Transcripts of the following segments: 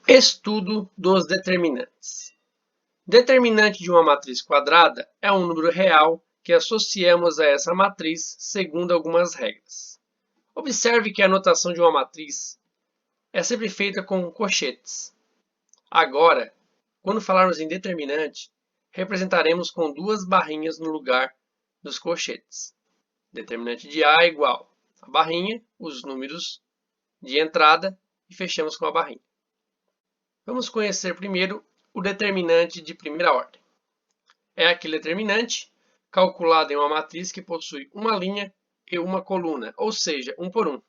Estudo dos determinantes. Determinante de uma matriz quadrada é um número real que associamos a essa matriz segundo algumas regras. Observe que a notação de uma matriz é sempre feita com colchetes. Agora, quando falarmos em determinante, representaremos com duas barrinhas no lugar dos colchetes. Determinante de A é igual a barrinha, os números de entrada e fechamos com a barrinha. Vamos conhecer primeiro o determinante de primeira ordem. É aquele determinante calculado em uma matriz que possui uma linha e uma coluna, ou seja, 1 por 1.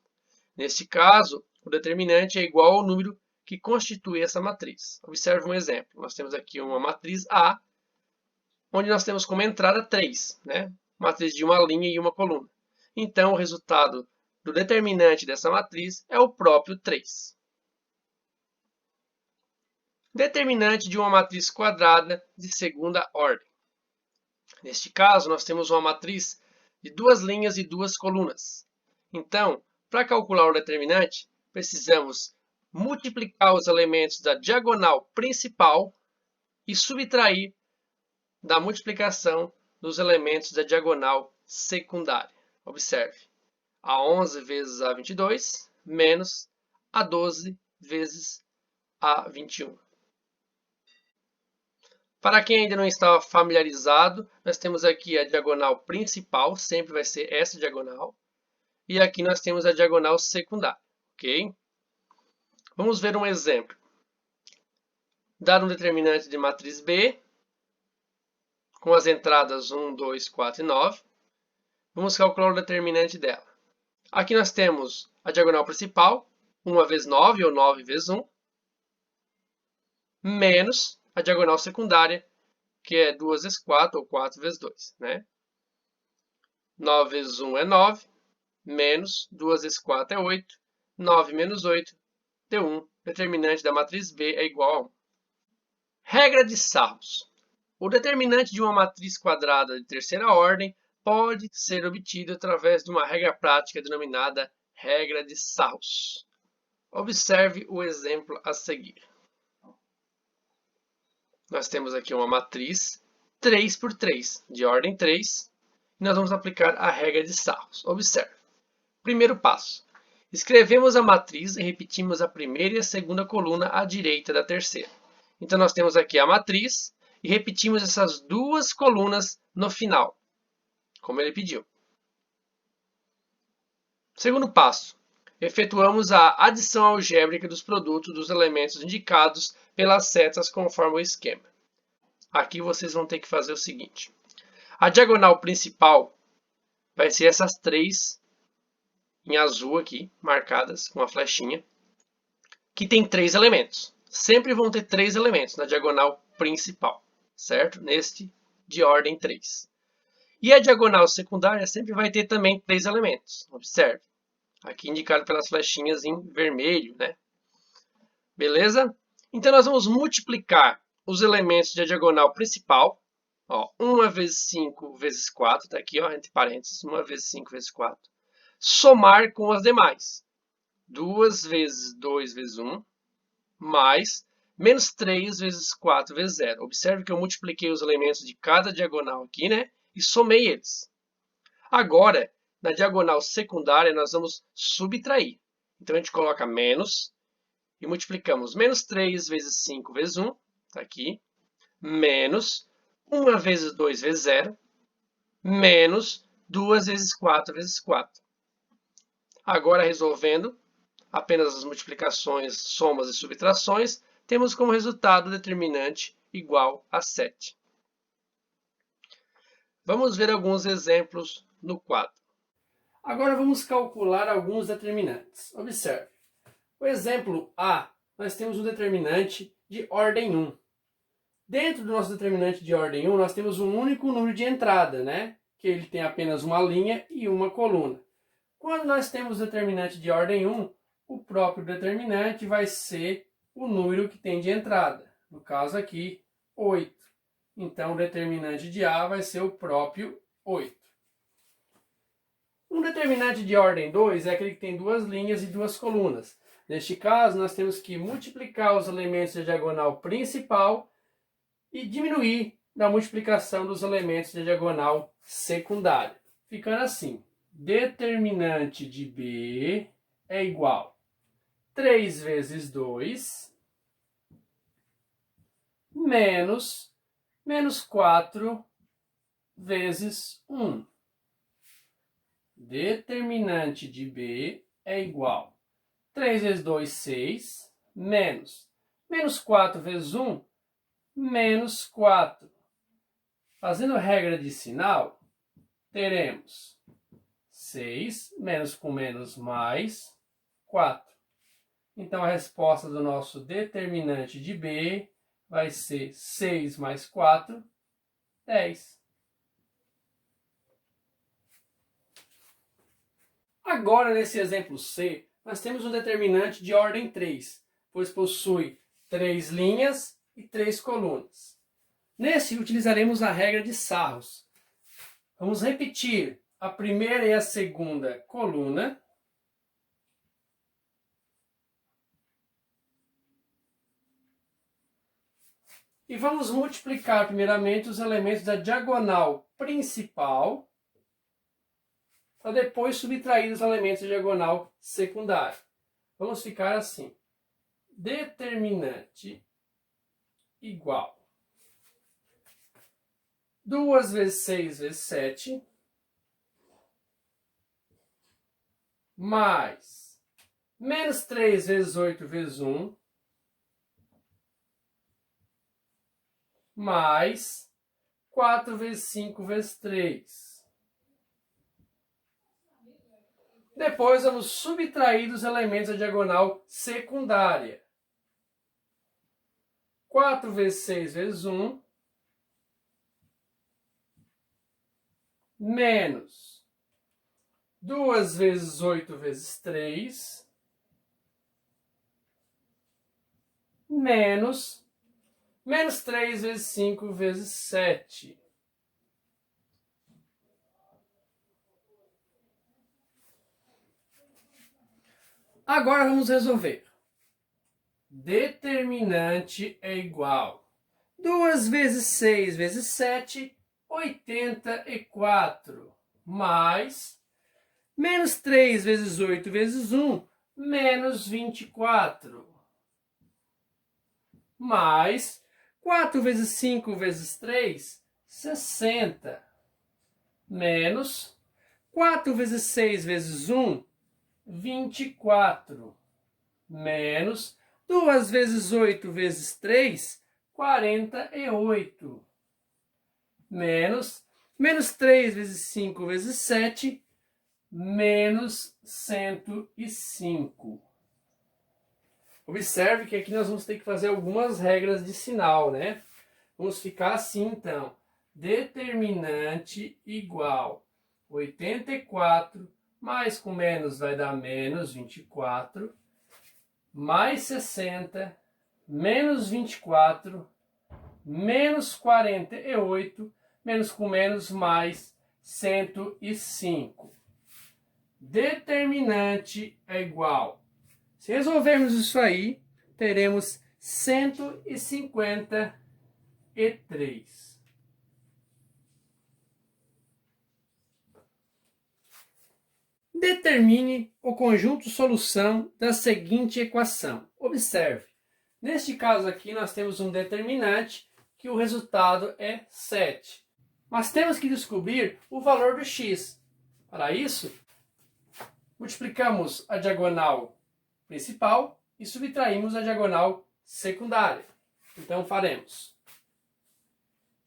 Neste caso, o determinante é igual ao número que constitui essa matriz. Observe um exemplo. Nós temos aqui uma matriz A, onde nós temos como entrada 3, né? Matriz de uma linha e uma coluna. Então, o resultado do determinante dessa matriz é o próprio 3. Determinante de uma matriz quadrada de segunda ordem. Neste caso, nós temos uma matriz de duas linhas e duas colunas. Então, para calcular o determinante, precisamos multiplicar os elementos da diagonal principal e subtrair da multiplicação dos elementos da diagonal secundária. Observe, A11 vezes A22 menos A12 vezes A21. Para quem ainda não está familiarizado, nós temos aqui a diagonal principal, sempre vai ser essa diagonal. E aqui nós temos a diagonal secundária, ok? Vamos ver um exemplo. Dado um determinante de matriz B, com as entradas 1, 2, 4 e 9, vamos calcular o determinante dela. Aqui nós temos a diagonal principal, 1 vezes 9, ou 9 vezes 1, menos a diagonal secundária, que é 2 vezes 4, ou 4 vezes 2, né? 9 vezes 1 é 9, menos 2 vezes 4 é 8, 9 menos 8 deu 1. Determinante da matriz B é igual a 1. Regra de Sarros. O determinante de uma matriz quadrada de terceira ordem pode ser obtido através de uma regra prática denominada regra de Sarros. Observe o exemplo a seguir. Nós temos aqui uma matriz 3 por 3, de ordem 3, e nós vamos aplicar a regra de Sarros. Observe. Primeiro passo. Escrevemos a matriz e repetimos a primeira e a segunda coluna à direita da terceira. Então, nós temos aqui a matriz e repetimos essas duas colunas no final, como ele pediu. Segundo passo. Efetuamos a adição algébrica dos produtos dos elementos indicados pelas setas conforme o esquema. Aqui vocês vão ter que fazer o seguinte. A diagonal principal vai ser essas três em azul aqui, marcadas com a flechinha, que tem 3 elementos. Sempre vão ter 3 elementos na diagonal principal, certo? Neste de ordem 3. E a diagonal secundária sempre vai ter também 3 elementos. Observe. Aqui indicado pelas flechinhas em vermelho, né? Beleza? Então, nós vamos multiplicar os elementos da diagonal principal. Ó, 1 vezes 5 vezes 4, está aqui, ó, entre parênteses, 1 vezes 5 vezes 4. Somar com as demais. 2 vezes 2 vezes 1, mais menos 3 vezes 4 vezes 0. Observe que eu multipliquei os elementos de cada diagonal aqui, né? E somei eles. Agora, na diagonal secundária, nós vamos subtrair. Então, a gente coloca menos e multiplicamos menos 3 vezes 5 vezes 1, está aqui, menos 1 vezes 2 vezes 0, menos 2 vezes 4 vezes 4. Agora, resolvendo apenas as multiplicações, somas e subtrações, temos como resultado o determinante igual a 7. Vamos ver alguns exemplos no quadro. Agora vamos calcular alguns determinantes. Observe. O exemplo A, nós temos um determinante de ordem 1. Dentro do nosso determinante de ordem 1, nós temos um único número de entrada, né? Que ele tem apenas uma linha e uma coluna. Quando nós temos determinante de ordem 1, o próprio determinante vai ser o número que tem de entrada. No caso aqui, 8. Então, o determinante de A vai ser o próprio 8. Um determinante de ordem 2 é aquele que tem duas linhas e duas colunas. Neste caso, nós temos que multiplicar os elementos da diagonal principal e diminuir da multiplicação dos elementos da diagonal secundária. Ficando assim, determinante de B é igual a 3 vezes 2 menos 4 vezes 1. Determinante de B é igual a 3 vezes 2, 6, menos 4 vezes 1, menos 4. Fazendo regra de sinal, teremos 6, menos com menos, mais 4. Então, a resposta do nosso determinante de B vai ser 6 mais 4, 10. Agora, nesse exemplo C, nós temos um determinante de ordem 3, pois possui 3 linhas e 3 colunas. Nesse, utilizaremos a regra de Sarros. Vamos repetir a primeira e a segunda coluna. E vamos multiplicar primeiramente os elementos da diagonal principal, para depois subtrair os elementos da diagonal secundária. Vamos ficar assim. Determinante igual 2 vezes 6 vezes 7, mais menos 3 vezes 8 vezes 1, mais 4 vezes 5 vezes 3. Depois vamos subtrair os elementos da diagonal secundária. 4 vezes 6 vezes 1, menos 2 vezes 8 vezes 3, menos 3 vezes 5 vezes 7. Agora vamos resolver. Determinante é igual a 2 vezes 6 vezes 7, 84, mais menos 3 vezes 8 vezes 1, menos 24, mais 4 vezes 5 vezes 3, 60, menos 4 vezes 6 vezes 1, 24, menos 2 vezes 8 vezes 3, 48, menos 3 vezes 5 vezes 7, menos 105. Observe que aqui nós vamos ter que fazer algumas regras de sinal, né? Vamos ficar assim, então. Determinante igual 84, mais com menos vai dar menos 24, mais 60, menos 24, menos 48, menos com menos mais 105. Determinante é igual. Se resolvermos isso aí, teremos 153. Determine o conjunto solução da seguinte equação. Observe, neste caso aqui nós temos um determinante que o resultado é 7. Mas temos que descobrir o valor do x. Para isso, multiplicamos a diagonal principal e subtraímos a diagonal secundária. Então faremos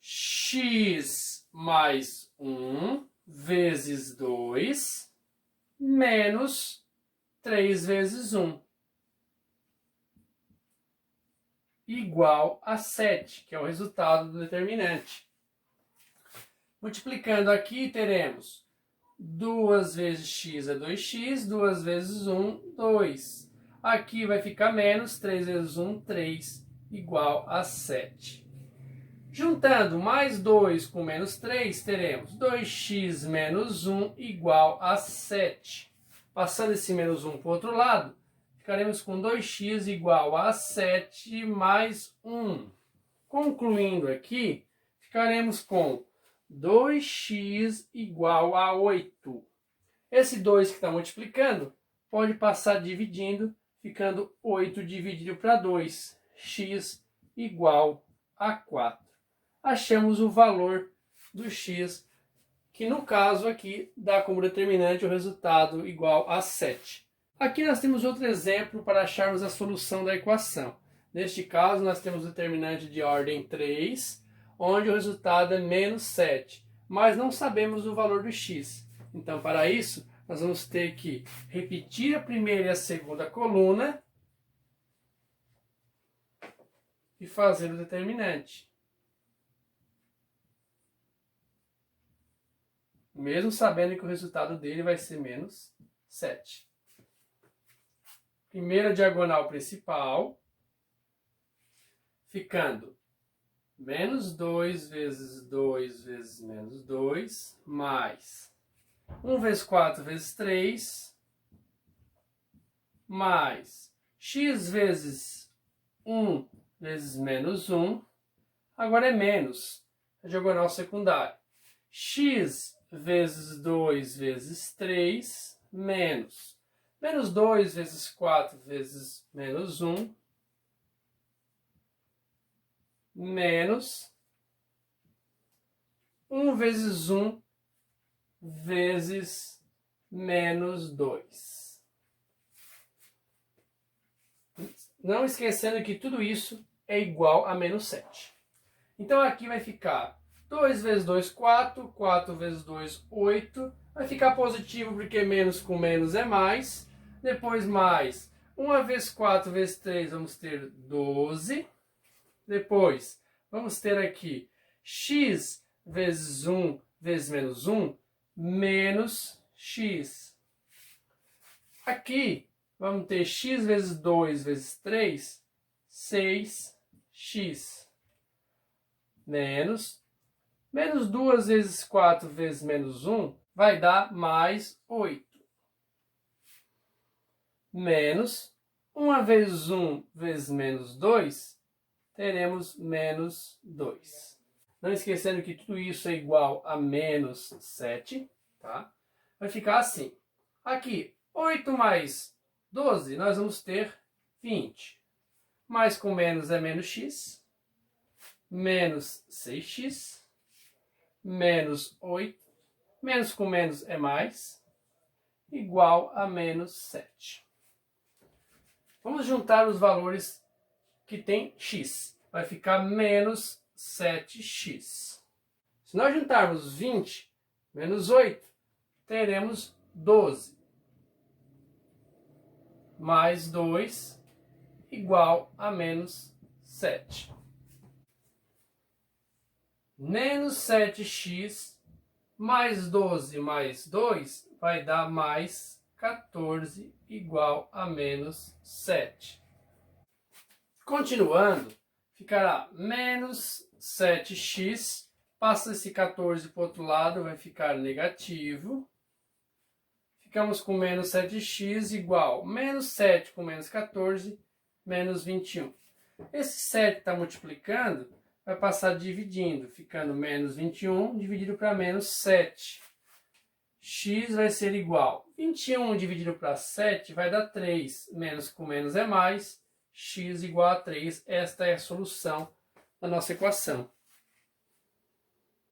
x mais 1 vezes 2 menos 3 vezes 1 igual a 7, que é o resultado do determinante. Multiplicando aqui, teremos 2 vezes x é 2x, 2 vezes 1, 2. Aqui vai ficar menos 3 vezes 1, 3, igual a 7. Juntando mais 2 com menos 3, teremos 2x menos 1 igual a 7. Passando esse menos 1 para o outro lado, ficaremos com 2x igual a 7 mais 1. Concluindo aqui, ficaremos com 2x igual a 8. Esse 2 que está multiplicando pode passar dividindo, ficando 8 dividido para 2. X igual a 4. Achamos o valor do x, que no caso aqui dá como determinante o resultado igual a 7. Aqui nós temos outro exemplo para acharmos a solução da equação. Neste caso, nós temos o determinante de ordem 3, onde o resultado é menos 7, mas não sabemos o valor do x. Então, para isso, nós vamos ter que repetir a primeira e a segunda coluna e fazer o determinante. Mesmo sabendo que o resultado dele vai ser menos 7. Primeira diagonal principal, ficando menos 2 vezes 2 vezes menos 2, mais 1 vezes 4 vezes 3, mais x vezes 1 vezes menos 1, agora é menos a diagonal secundária. X vezes 2 vezes 3, menos 2 vezes 4 vezes menos 1, menos 1 vezes 1 vezes menos 2. Não esquecendo que tudo isso é igual a menos 7. Então aqui vai ficar 2 vezes 2, 4. 4 vezes 2, 8. Vai ficar positivo porque menos com menos é mais. Depois mais 1 vezes 4 vezes 3, vamos ter 12. Depois, vamos ter aqui x vezes 1 vezes menos 1, menos x. Aqui, vamos ter x vezes 2 vezes 3, 6x. Menos 2 vezes 4 vezes menos 1 vai dar mais 8. Menos 1 vezes 1 vezes menos 2, teremos menos 2. Não esquecendo que tudo isso é igual a menos 7, tá? Vai ficar assim. Aqui, 8 mais 12, nós vamos ter 20. Mais com menos é menos x. Menos 6x. Menos 8. Menos com menos é mais. Igual a menos 7. Vamos juntar os valores que tem x. Vai ficar menos 7x. Se nós juntarmos 20 menos 8, teremos 12. Mais 2 igual a menos 7. Menos 7x mais 12 mais 2 vai dar mais 14 igual a menos 7. Continuando, ficará menos 7x, passa esse 14 para o outro lado, vai ficar negativo. Ficamos com menos 7x igual menos 7 com menos 14, menos 21. Esse 7 está multiplicando, vai passar dividindo, ficando menos 21 dividido para menos 7. X vai ser igual 21 dividido para 7 vai dar 3. Menos com menos é mais. X igual a 3. Esta é a solução da nossa equação.